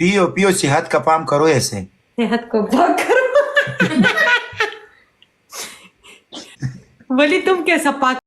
पियो पियो, सेहत का काम करो ऐसे। सेहत को भाग करो। बोली तुम कैसा पाक